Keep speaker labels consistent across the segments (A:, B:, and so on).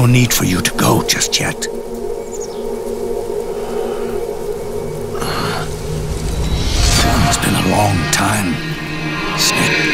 A: need for you to go just yet. It's been a long time, Snake.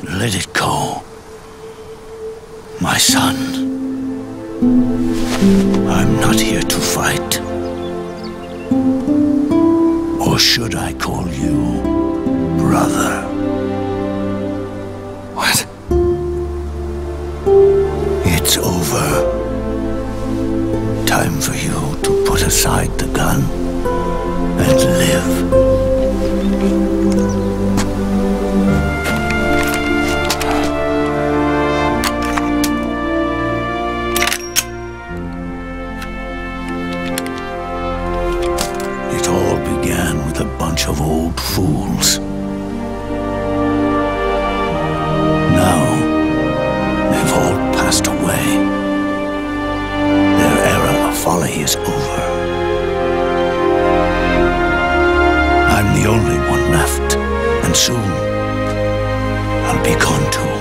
A: Let it go, my son. I'm not here to fight. Or should I call you brother? What? It's over. Time for you to put aside the gun and live. A bunch of old fools. Now, they've all passed away. Their era of folly is over. I'm the only one left, and soon I'll be gone too.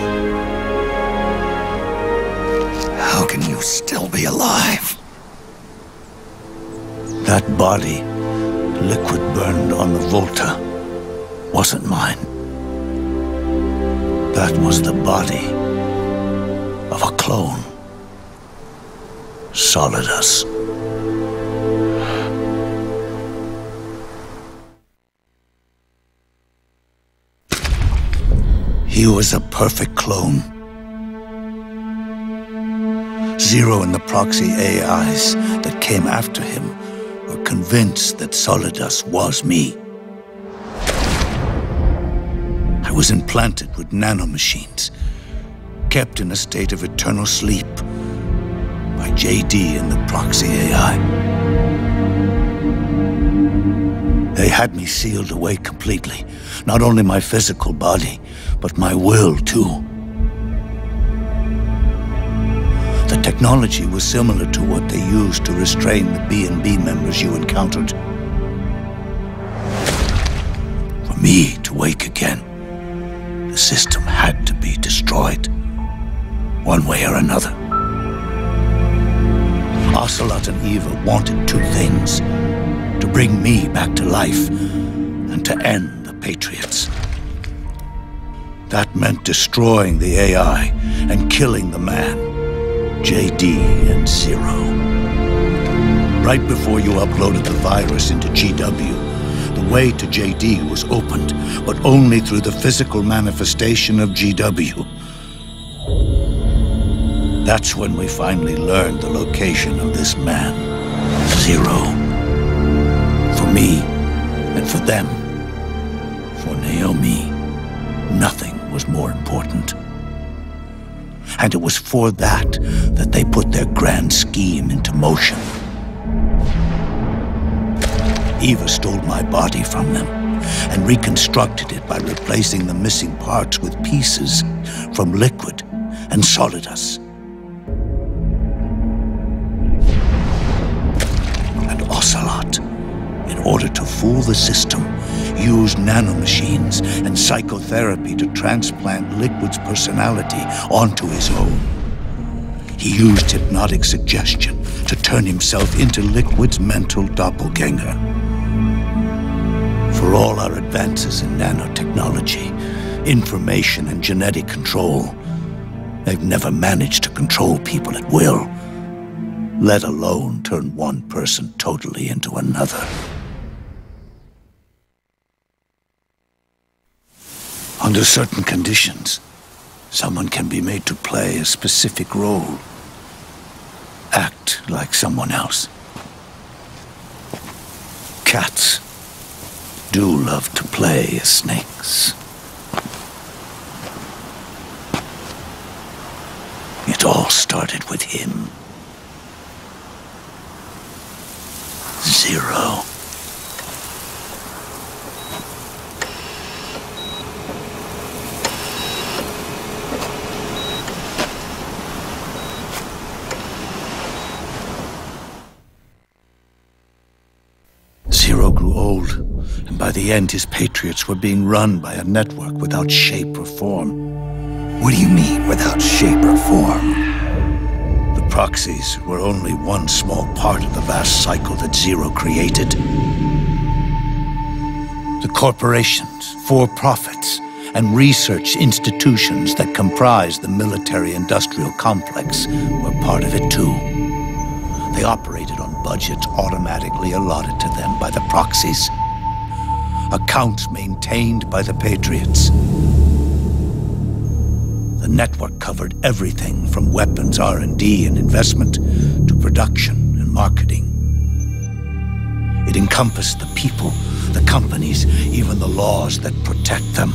A: How can you still be alive? That body, liquid burned on the Volta, wasn't mine. That was the body of a clone. Solidus. He was a perfect clone. Zero and the proxy AIs that came after him were convinced that Solidus was me. I was implanted with nanomachines, kept in a state of eternal sleep by JD and the proxy AI. They had me sealed away completely, not only my physical body, but my will too. The technology was similar to what they used to restrain the B&B members you encountered. For me to wake again, the system had to be destroyed, one way or another. Ocelot and Eva wanted two things: to bring me back to life and to end the Patriots. That meant destroying the AI and killing the man, JD and Zero. Right before you uploaded the virus into GW, the way to JD was opened, but only through the physical manifestation of GW. That's when we finally learned the location of this man, Zero. For me, and for them, for Naomi, nothing was more important. And it was for that that they put their grand scheme into motion. Eva stole my body from them and reconstructed it by replacing the missing parts with pieces from Liquid and Solidus. And Ocelot, in order to fool the system, used nanomachines and psychotherapy to transplant Liquid's personality onto his own. He used hypnotic suggestion to turn himself into Liquid's mental doppelganger. For all our advances in nanotechnology, information and genetic control, they've never managed to control people at will, let alone turn one person totally into another. Under certain conditions, someone can be made to play a specific role, act like someone else. Cats do love to play as snakes. It all started with him. Zero. Zero grew old, and by the end his Patriots were being run by a network without shape or form.
B: What do you mean, without shape or form?
A: The proxies were only one small part of the vast cycle that Zero created. The corporations, for-profits, and research institutions that comprise the military-industrial complex were part of it too. They operated on budgets automatically allotted to them by the proxies. Accounts maintained by the Patriots. The network covered everything from weapons R&D and investment to production and marketing. It encompassed the people, the companies, even the laws that protect them.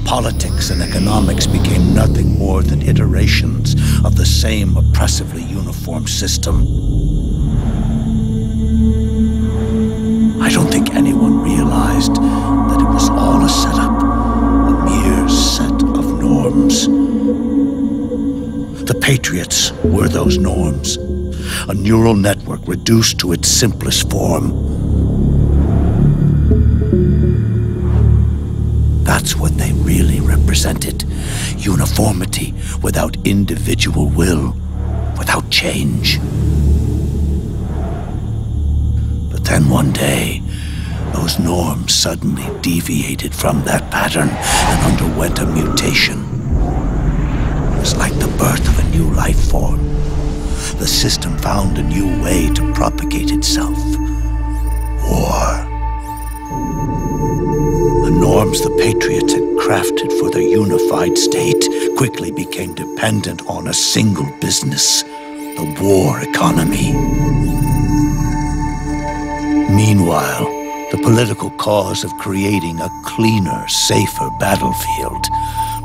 A: Politics and economics became nothing more than iterations of the same oppressively uniform system. I don't think anyone realized that it was all a setup, a mere set of norms. The Patriots were those norms, a neural network reduced to its simplest form. That's what they really represented. Uniformity without individual will, without change. But then one day, those norms suddenly deviated from that pattern and underwent a mutation. It was like the birth of a new life form. The system found a new way to propagate itself. War. The norms the Patriots had crafted for their unified state quickly became dependent on a single business, the war economy. Meanwhile, the political cause of creating a cleaner, safer battlefield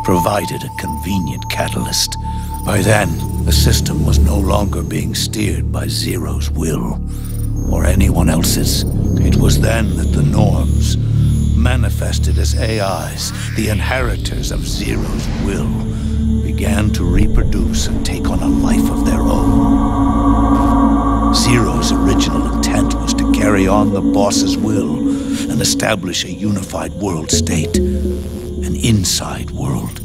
A: provided a convenient catalyst. By then, the system was no longer being steered by Zero's will, or anyone else's. It was then that the norms, manifested as AIs, the inheritors of Zero's will, began to reproduce and take on a life of their own. Zero's original intent was to carry on the boss's will and establish a unified world state, an inside world.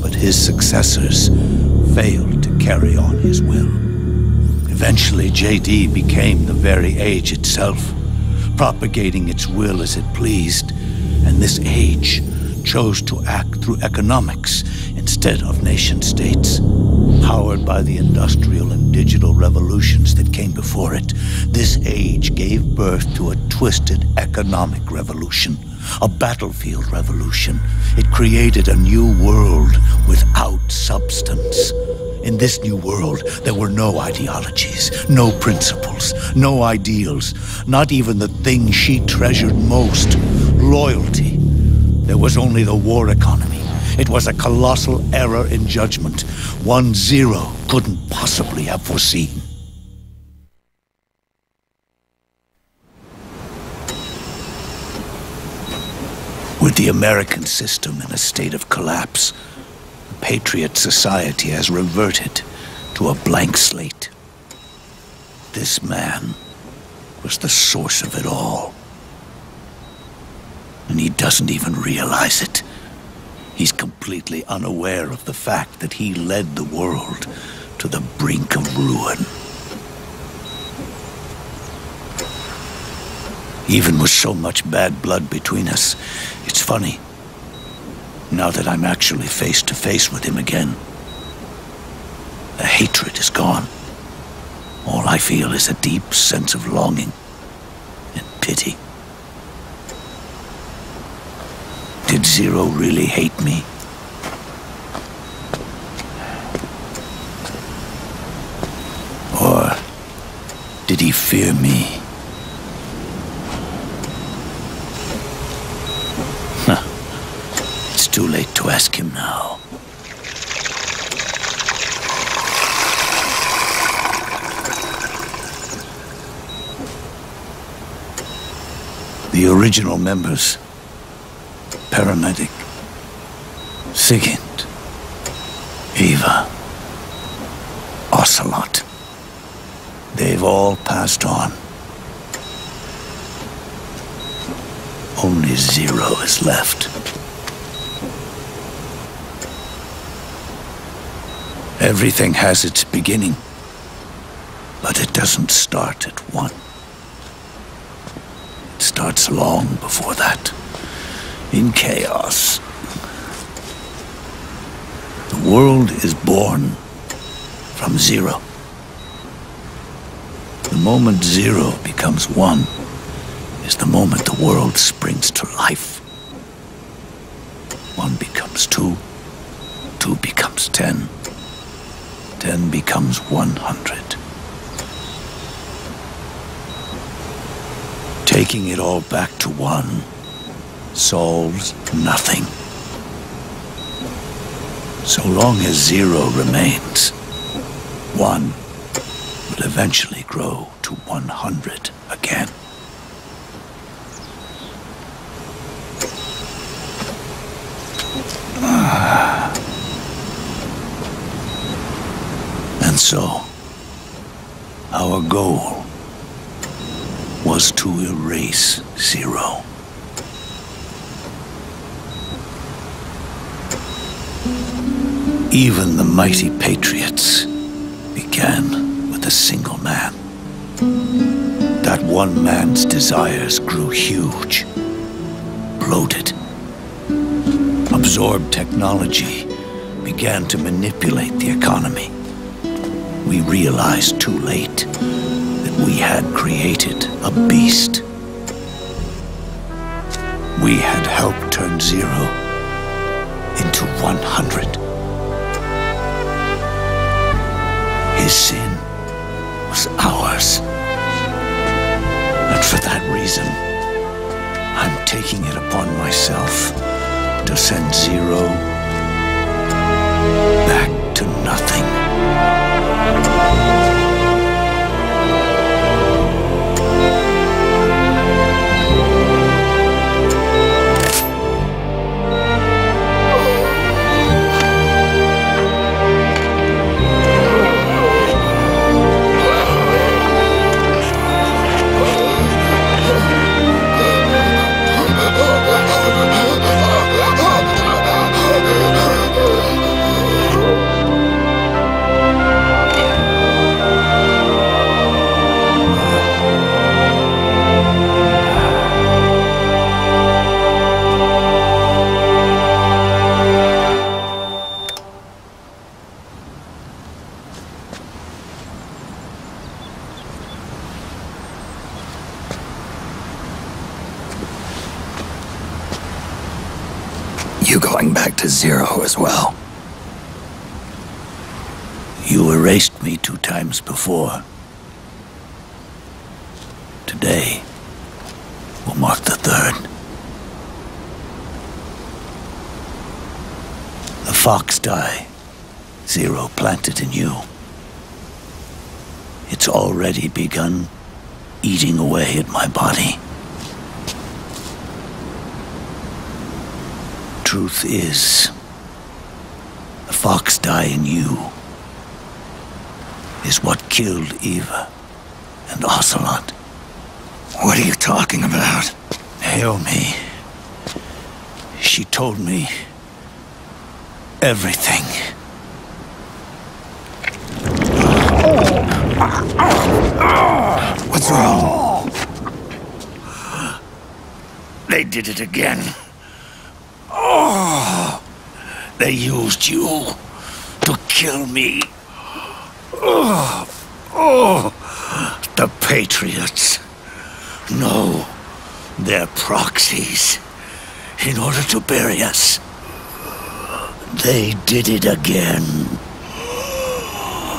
A: But his successors failed to carry on his will. Eventually, JD became the very age itself, propagating its will as it pleased, and this age chose to act through economics instead of nation-states. Powered by the industrial and digital revolutions that came before it, this age gave birth to a twisted economic revolution, a battlefield revolution. It created a new world without substance. In this new world, there were no ideologies, no principles, no ideals, not even the thing she treasured most, loyalty. There was only the war economy. It was a colossal error in judgment, one Zero couldn't possibly have foreseen. With the American system in a state of collapse, the Patriot society has reverted to a blank slate. This man was the source of it all. And he doesn't even realize it. He's completely unaware of the fact that he led the world to the brink of ruin. Even with so much bad blood between us, it's funny. Now that I'm actually face to face with him again, the hatred is gone. All I feel is a deep sense of longing and pity. Did Zero really hate me? Or did he fear me? It's too late to ask him now. The original members, Paramedic, Sigint, Eva, Ocelot, they've all passed on. Only Zero is left. Everything has its beginning, but it doesn't start at one. It starts long before that, in chaos. The world is born from Zero. The moment Zero becomes one is the moment the world springs to life. One becomes two, two becomes 10. 10 becomes 100. Taking it all back to one solves nothing. So long as Zero remains, one will eventually grow to 100 again. And so, our goal was to erase Zero. Even the mighty Patriots began with a single man. That one man's desires grew huge, bloated, absorbed technology, began to manipulate the economy. We realized too late that we had created a beast. We had helped turn Zero into 100. His sin was ours. And for that reason, I'm taking it upon myself to send Zero back to nothing.
B: You going back to Zero as well?
A: You erased me 2 times before. Today will mark the 3rd. The fox die Zero planted in you. It's already begun eating away at my body. Truth is, the fox die in you is what killed Eva and Ocelot.
B: What are you talking about?
A: Hail me, She told me everything.
B: What's wrong?
A: They did it again. Oh, they used you to kill me. The Patriots. No, they're proxies in order to bury us. They did it again.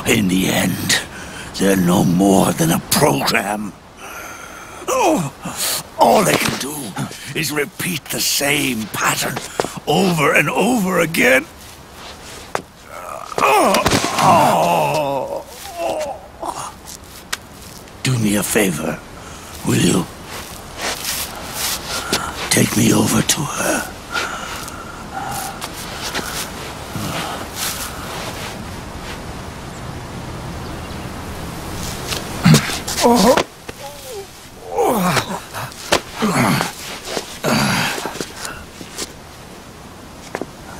A: In the end, they're no more than a program. All they can do is repeat the same pattern over and over again. Do me a favor, will you? Take me over to her.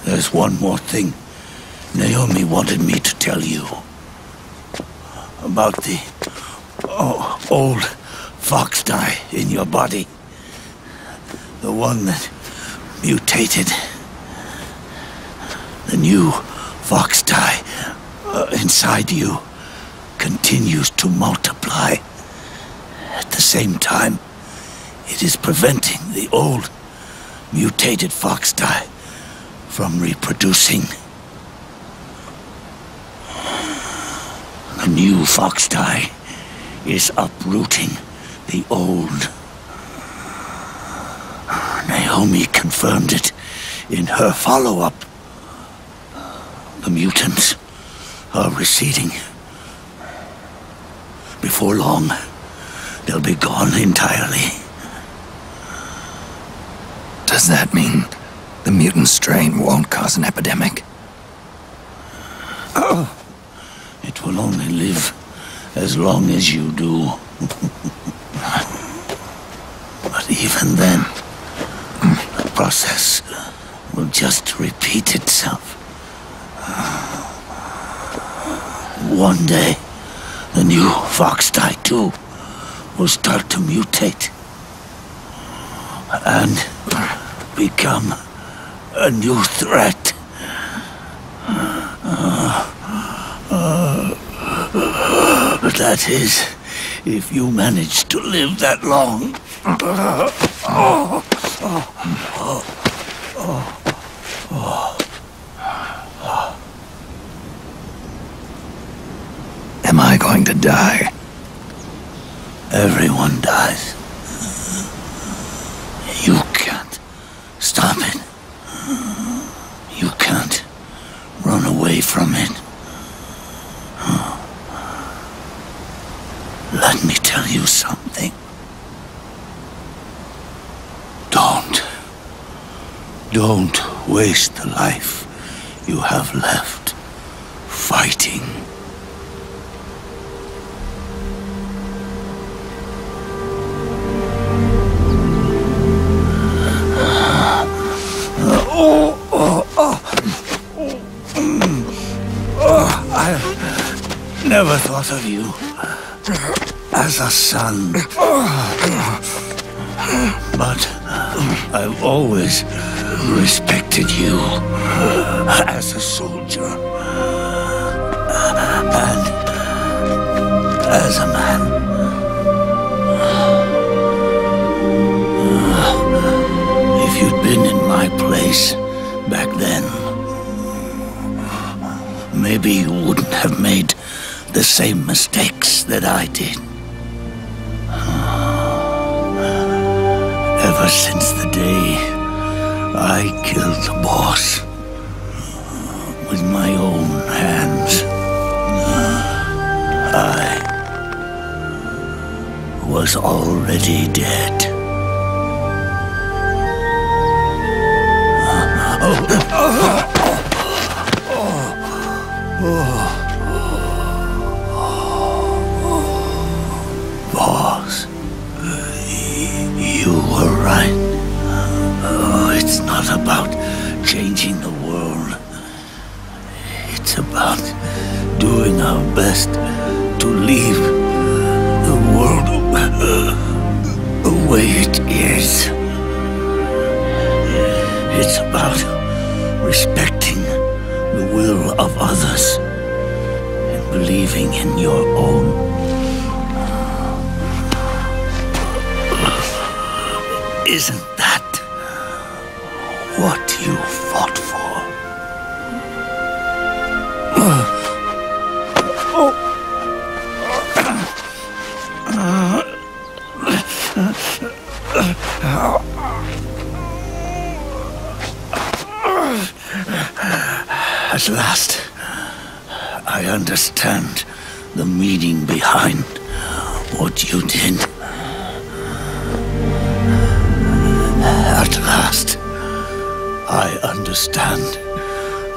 A: There's one more thing Naomi wanted me to tell you. About the old fox dye in your body. The one that mutated. The new fox dye inside you continues to multiply. At the same time, it is preventing the old mutated fox dye from reproducing. The new fox dye is uprooting the old. Naomi confirmed it in her follow-up. The mutants are receding. Before long, they'll be gone entirely.
B: Does that mean the mutant strain won't cause an epidemic?
A: It will only live as long as you do. But even then, the process will just repeat itself. One day, the new fox dye too will start to mutate and become a new threat. That is, if you manage to live that long.
B: Am I going to die?
A: Everyone dies. You can't stop it. You can't run away from it. Let me tell you something. Don't waste the life you have left fighting. I never thought of you as a son. But I've always respected you as a soldier and as a man. If you'd been in my place back then, maybe you wouldn't have made the same mistakes that I did. Ever since the day I killed the boss with my own hands, I was already dead. Boss, you were right. Oh, it's not about changing the world. It's about doing our best to leave the world the way it is. It's about respecting the will of others and believing in your own. Isn't that what you fought for? At last, I understand the meaning behind what you did. At last, I understand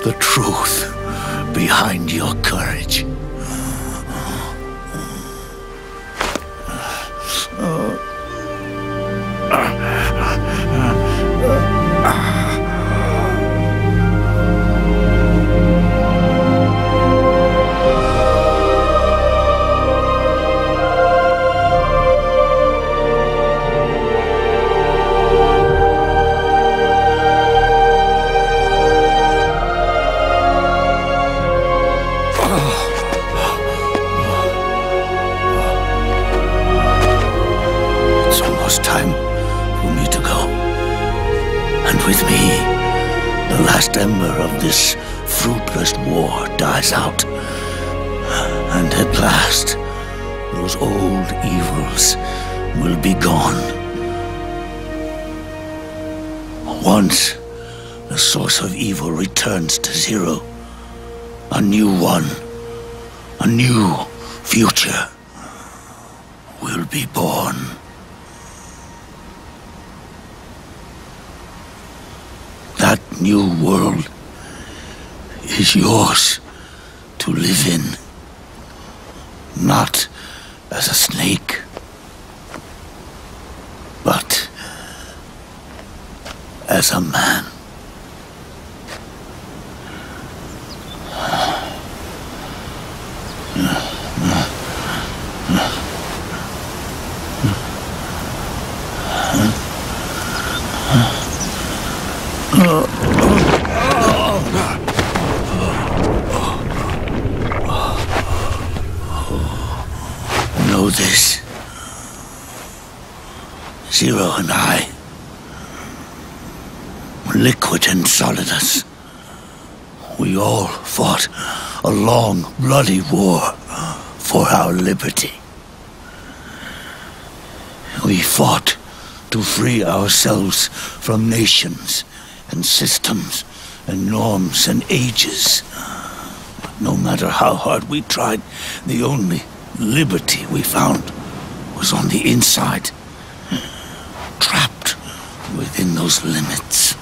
A: the truth behind your courage. Time for me to go. And with me, the last ember of this fruitless war dies out. And at last, those old evils will be gone. Once the source of evil returns to zero, a new one, a new future will be born. That new world is yours to live in, not as a snake, but as a man. Know this. Zero and I, Liquid and Solidus, we all fought a long, bloody war for our liberty. We fought to free ourselves from nations and systems and norms and ages. But no matter how hard we tried, the only liberty we found was on the inside, trapped within those limits.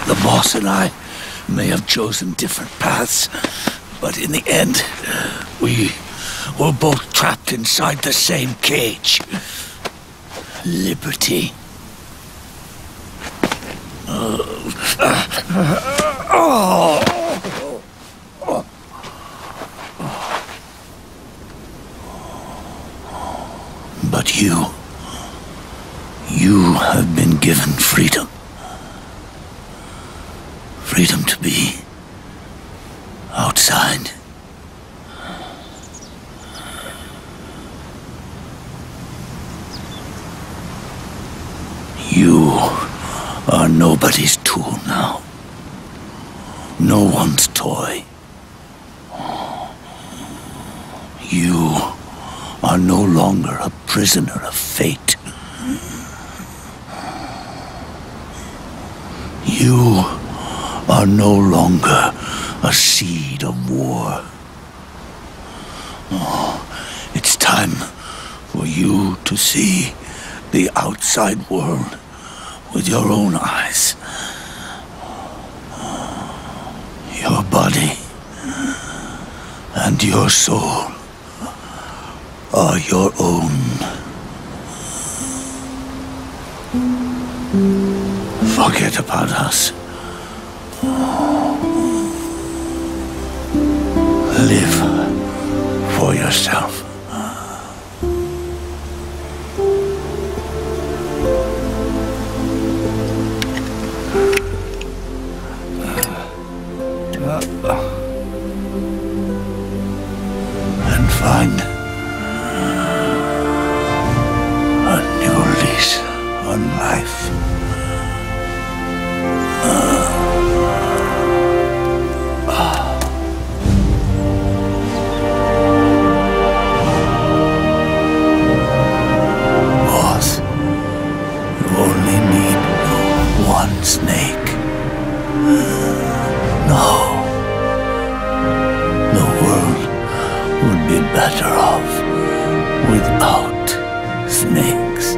A: The boss and I may have chosen different paths, but in the end, we were both trapped inside the same cage. Liberty. But you have been given freedom. Freedom to be outside. You are nobody's tool now. No one's toy. You are no longer a prisoner of fate. You are no longer a seed of war. It's time for you to see the outside world with your own eyes. Your body and your soul are your own. Forget about us. Live for yourself. And find a new lease on life. Boss, you only need one snake. No. The world would be better off without snakes.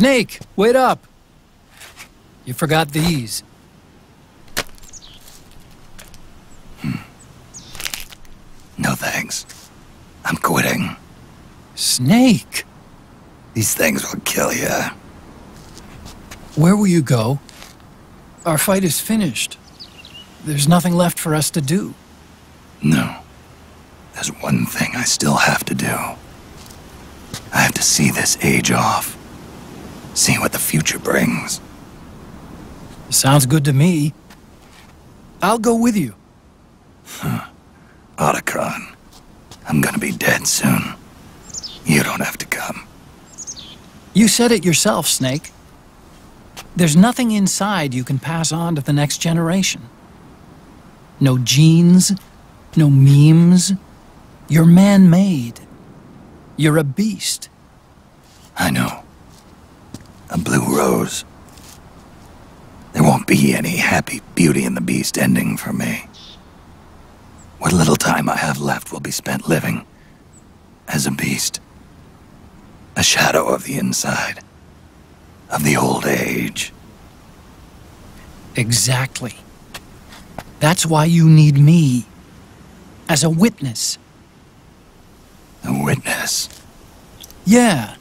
C: Snake, wait up! You forgot these.
B: No thanks. I'm quitting.
C: Snake!
B: These things will kill you.
C: Where will you go? Our fight is finished. There's nothing left for us to do.
B: No. There's one thing I still have to do. I have to see this age off. See what the future brings.
C: Sounds good to me. I'll go with you.
B: Otacon, I'm gonna be dead soon. You don't have to come.
C: You said it yourself, Snake. There's nothing inside you can pass on to the next generation. No genes, no memes. You're man-made. You're a beast.
B: I know. A blue rose. There won't be any happy Beauty and the Beast ending for me. What little time I have left will be spent living as a beast. A shadow of the inside. Of the old age.
C: Exactly. That's why you need me. As a witness.
B: A witness.
C: Yeah.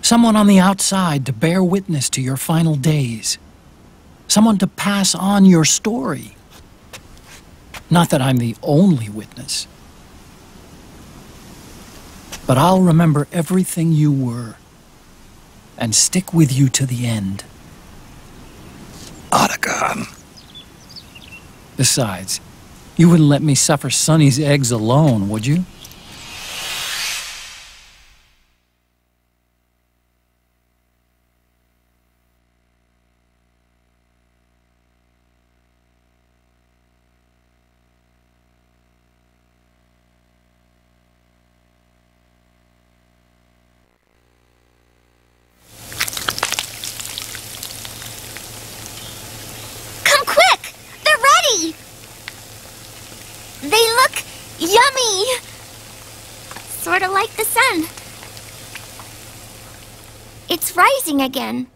C: Someone on the outside to bear witness to your final days. Someone to pass on your story. Not that I'm the only witness. But I'll remember everything you were. And stick with you to the end.
B: Otacon.
C: Besides, you wouldn't let me suffer Sonny's eggs alone, would you?
D: They look yummy! Sort of like the sun. It's rising again.